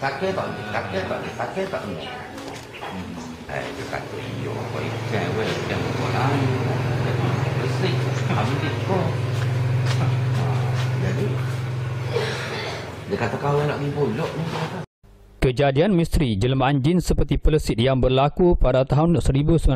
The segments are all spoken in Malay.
Kakek tak ni. Dia kata, yo, cewek yang orang bersih, ambil kau. Jadi, dia kata kau nak pergi pulak ni. Kejadian misteri jelmaan jin seperti pelesit yang berlaku pada tahun 1955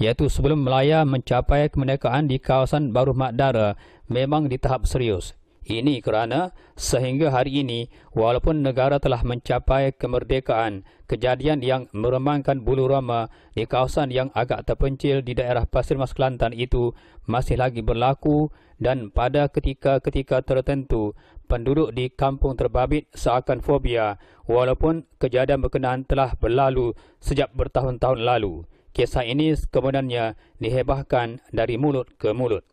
iaitu sebelum Melaya mencapai kemerdekaan di kawasan Baru Mak Dara memang di tahap serius. Ini kerana sehingga hari ini walaupun negara telah mencapai kemerdekaan, kejadian yang meremangkan bulu roma di kawasan yang agak terpencil di daerah Pasir Mas Kelantan itu masih lagi berlaku dan pada ketika-ketika tertentu penduduk di kampung terbabit seakan fobia walaupun kejadian berkenaan telah berlalu sejak bertahun-tahun lalu. Kisah ini kemudiannya dihebahkan dari mulut ke mulut.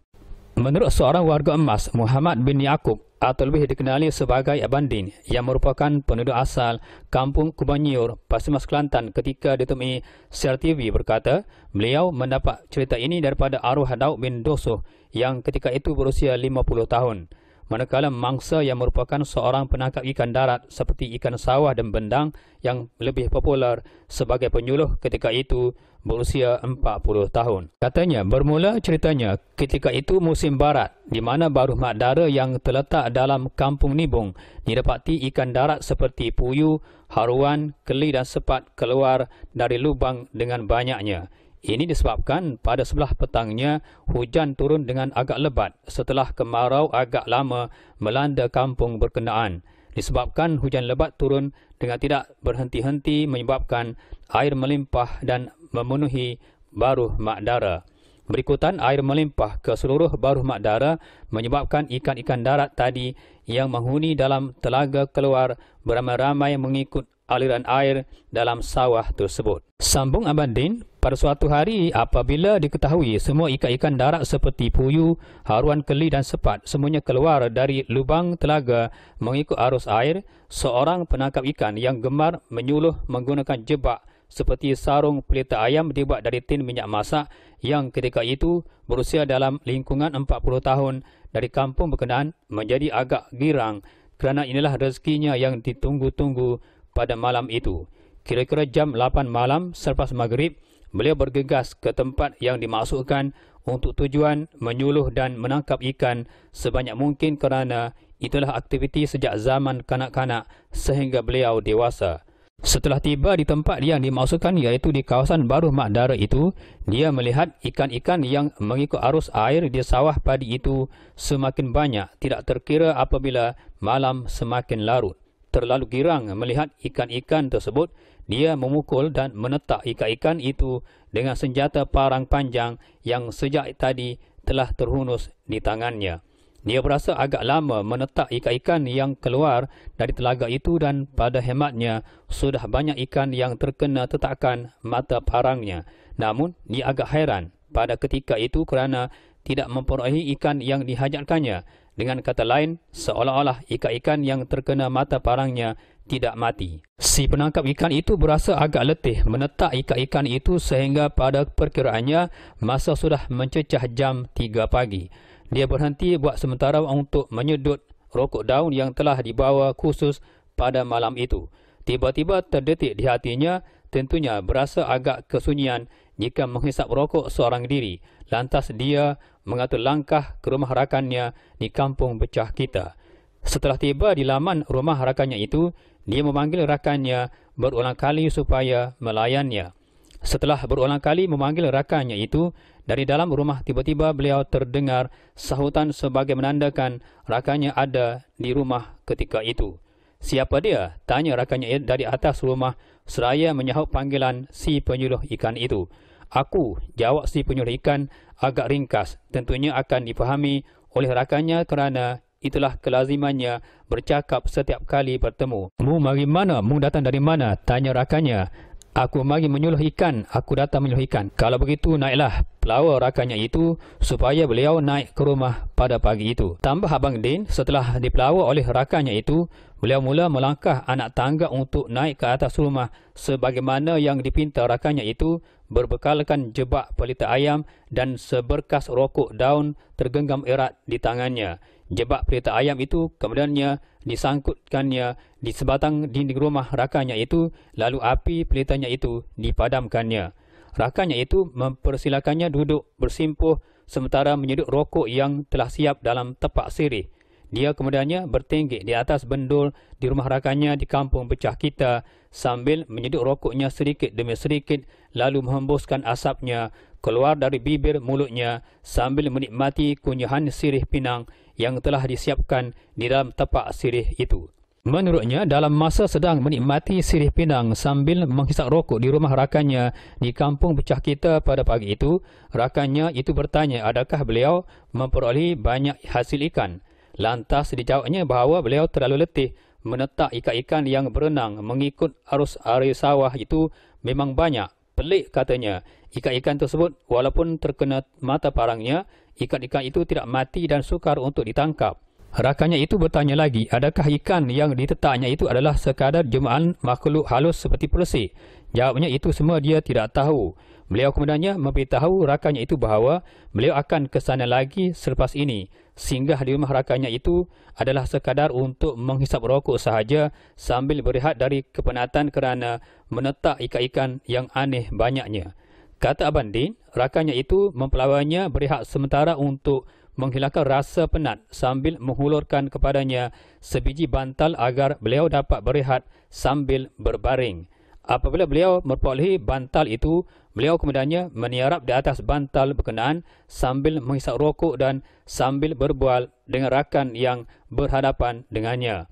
Menurut seorang warga emas, Muhammad bin Yaakob atau lebih dikenali sebagai Abang Din yang merupakan penduduk asal kampung Kubanyiur, Pasir Mas Kelantan ketika ditemui CRTV berkata, beliau mendapat cerita ini daripada arwah Daud bin Dosoh yang ketika itu berusia 50 tahun. Manakala mangsa yang merupakan seorang penangkap ikan darat seperti ikan sawah dan bendang yang lebih popular sebagai penyuluh ketika itu berusia 40 tahun. Katanya, bermula ceritanya ketika itu musim barat di mana Baru Mak Dara yang terletak dalam kampung Nibung didapati ikan darat seperti puyuh, haruan, keli dan sepat keluar dari lubang dengan banyaknya. Ini disebabkan pada sebelah petangnya hujan turun dengan agak lebat setelah kemarau agak lama melanda kampung berkenaan. Disebabkan hujan lebat turun dengan tidak berhenti-henti menyebabkan air melimpah dan memenuhi Baru Mak Dara. Berikutan air melimpah ke seluruh Baru Mak Dara menyebabkan ikan-ikan darat tadi yang menghuni dalam telaga keluar beramai-ramai mengikut aliran air dalam sawah tersebut. Sambung Abang Din, pada suatu hari apabila diketahui semua ikan-ikan darat seperti puyuh, haruan, keli dan sepat semuanya keluar dari lubang telaga mengikut arus air, seorang penangkap ikan yang gemar menyuluh menggunakan jebak seperti sarung pelita ayam dibuat dari tin minyak masak yang ketika itu berusia dalam lingkungan 40 tahun dari kampung berkenaan menjadi agak girang kerana inilah rezekinya yang ditunggu-tunggu pada malam itu. Kira-kira jam 8 malam selepas maghrib, beliau bergegas ke tempat yang dimaksudkan untuk tujuan menyuluh dan menangkap ikan sebanyak mungkin kerana itulah aktiviti sejak zaman kanak-kanak sehingga beliau dewasa. Setelah tiba di tempat yang dimaksudkan iaitu di kawasan Baru Mak Dara itu, dia melihat ikan-ikan yang mengikut arus air di sawah padi itu semakin banyak, tidak terkira apabila malam semakin larut. Terlalu girang melihat ikan-ikan tersebut, dia memukul dan menetak ikan-ikan itu dengan senjata parang panjang yang sejak tadi telah terhunus di tangannya. Dia berasa agak lama menetak ikan-ikan yang keluar dari telaga itu dan pada hematnya sudah banyak ikan yang terkena tetakan mata parangnya. Namun dia agak hairan pada ketika itu kerana tidak memperolehi ikan yang dihajatkannya. Dengan kata lain, seolah-olah ikan-ikan yang terkena mata parangnya tidak mati. Si penangkap ikan itu berasa agak letih menetak ikan-ikan itu sehingga pada perkiraannya masa sudah mencecah jam 3 pagi. Dia berhenti buat sementara untuk menyedut rokok daun yang telah dibawa khusus pada malam itu. Tiba-tiba terdetik di hatinya, tentunya berasa agak kesunyian jika menghisap rokok seorang diri. Lantas dia mengatur langkah ke rumah rakannya di kampung Becah Kita. Setelah tiba di laman rumah rakannya itu, dia memanggil rakannya berulang kali supaya melayannya. Setelah berulang kali memanggil rakannya itu, dari dalam rumah tiba-tiba beliau terdengar sahutan sebagai menandakan rakannya ada di rumah ketika itu. Siapa dia? Tanya rakannya dari atas rumah seraya menyahut panggilan si penyuluh ikan itu. Aku, jawab si penyuluh ikan agak ringkas. Tentunya akan dipahami oleh rakannya kerana itulah kelazimannya bercakap setiap kali bertemu. Mu mari mana? Mu datang dari mana? Tanya rakannya. Aku mari menyuluh ikan, aku datang menyuluh ikan. Kalau begitu naiklah, pelawa rakannya itu supaya beliau naik ke rumah pada pagi itu. Tambah Abang Din, setelah dipelawa oleh rakannya itu, beliau mula melangkah anak tangga untuk naik ke atas rumah sebagaimana yang dipinta rakannya itu berbekalkan jebak pelita ayam dan seberkas rokok daun tergenggam erat di tangannya. Jebak pelita ayam itu kemudiannya disangkutkannya di sebatang dinding rumah rakannya itu, lalu api pelitanya itu dipadamkannya. Rakannya itu mempersilakannya duduk bersimpuh sementara menyeduk rokok yang telah siap dalam tepak sirih. Dia kemudiannya bertenggek di atas bendul di rumah rakannya di kampung Pecah Kita sambil menyeduk rokoknya sedikit demi sedikit, lalu menghembuskan asapnya keluar dari bibir mulutnya sambil menikmati kunyahan sirih pinang yang telah disiapkan di dalam tepak sirih itu. Menurutnya, dalam masa sedang menikmati sirih pinang sambil menghisap rokok di rumah rakannya di kampung Pecah Kita pada pagi itu, rakannya itu bertanya adakah beliau memperoleh banyak hasil ikan. Lantas dijawabnya bahawa beliau terlalu letih menetak ikan-ikan yang berenang mengikut arus air sawah itu memang banyak. Pelik katanya, ikan-ikan tersebut walaupun terkena mata parangnya, ikan-ikan itu tidak mati dan sukar untuk ditangkap. Rakannya itu bertanya lagi, adakah ikan yang ditetaknya itu adalah sekadar jemaah makhluk halus seperti persik? Jawabnya itu semua dia tidak tahu. Beliau kemudiannya memberitahu rakannya itu bahawa beliau akan ke sana lagi selepas ini. Singgah di rumah rakannya itu adalah sekadar untuk menghisap rokok sahaja sambil berehat dari kepenatan kerana menetak ikan-ikan yang aneh banyaknya. Kata Abang Din, rakannya itu mempelawannya berehat sementara untuk menghilangkan rasa penat sambil menghulurkan kepadanya sebiji bantal agar beliau dapat berehat sambil berbaring. Apabila beliau memperoleh bantal itu, beliau kemudiannya meniarap di atas bantal berkenaan sambil menghisap rokok dan sambil berbual dengan rakan yang berhadapan dengannya.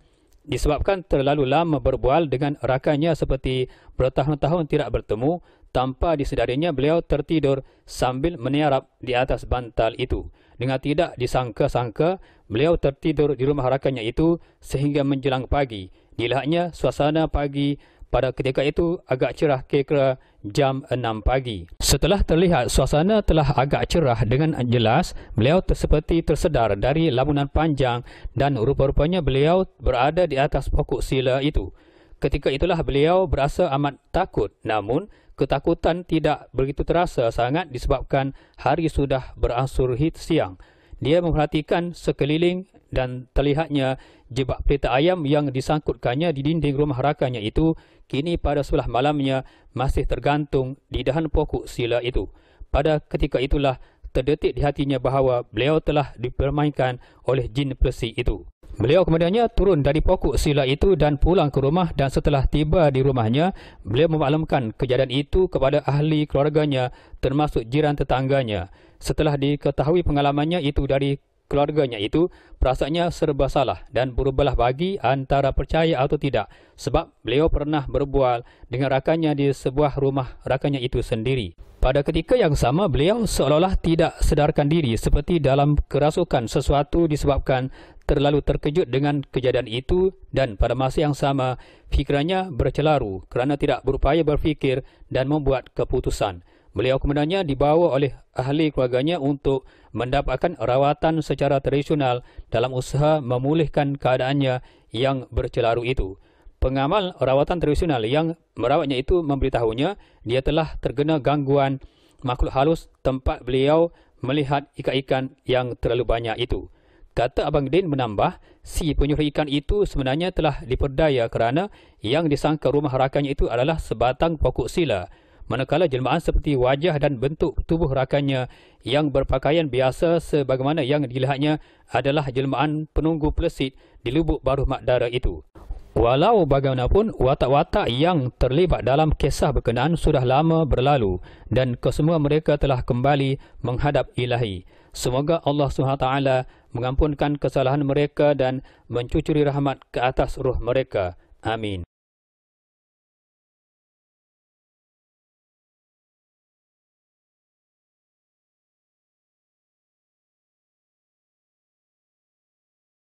Disebabkan terlalu lama berbual dengan rakannya seperti bertahun-tahun tidak bertemu, tanpa disedarinya beliau tertidur sambil meniarap di atas bantal itu. Dengan tidak disangka-sangka, beliau tertidur di rumah rakannya itu sehingga menjelang pagi. Dilihatnya suasana pagi pada ketika itu agak cerah kira-kira jam 6 pagi. Setelah terlihat suasana telah agak cerah dengan jelas, beliau seperti tersedar dari lamunan panjang dan rupa-rupanya beliau berada di atas pokok sila itu. Ketika itulah beliau berasa amat takut, namun ketakutan tidak begitu terasa sangat disebabkan hari sudah beransur siang. Dia memperhatikan sekeliling dan terlihatnya jebak pelita ayam yang disangkutkannya di dinding rumah rakannya itu kini pada sebelah malamnya masih tergantung di dahan pokok sila itu. Pada ketika itulah terdetik di hatinya bahawa beliau telah dipermainkan oleh jin persik itu. Beliau kemudiannya turun dari pokok sila itu dan pulang ke rumah, dan setelah tiba di rumahnya, beliau memaklumkan kejadian itu kepada ahli keluarganya termasuk jiran tetangganya. Setelah diketahui pengalamannya itu dari keluarganya itu, perasaannya serba salah dan berbelah bagi antara percaya atau tidak, sebab beliau pernah berbual dengan rakannya di sebuah rumah rakannya itu sendiri. Pada ketika yang sama, beliau seolah-olah tidak sedarkan diri seperti dalam kerasukan sesuatu disebabkan terlalu terkejut dengan kejadian itu, dan pada masa yang sama fikirannya bercelaru kerana tidak berupaya berfikir dan membuat keputusan. Beliau kemudiannya dibawa oleh ahli keluarganya untuk mendapatkan rawatan secara tradisional dalam usaha memulihkan keadaannya yang bercelaru itu. Pengamal rawatan tradisional yang merawatnya itu memberitahunya dia telah terkena gangguan makhluk halus tempat beliau melihat ikan-ikan yang terlalu banyak itu. Kata Abang Din menambah, si penyuruh ikan itu sebenarnya telah diperdaya kerana yang disangka rumah rakannya itu adalah sebatang pokok sila. Manakala jelmaan seperti wajah dan bentuk tubuh rakannya yang berpakaian biasa sebagaimana yang dilihatnya adalah jelmaan penunggu pelesit di lubuk Baruh Mak Dara itu. Walau bagaimanapun, watak-watak yang terlibat dalam kisah berkenaan sudah lama berlalu dan kesemua mereka telah kembali menghadap Ilahi. Semoga Allah SWT mengampunkan kesalahan mereka dan mencucuri rahmat ke atas ruh mereka. Amin.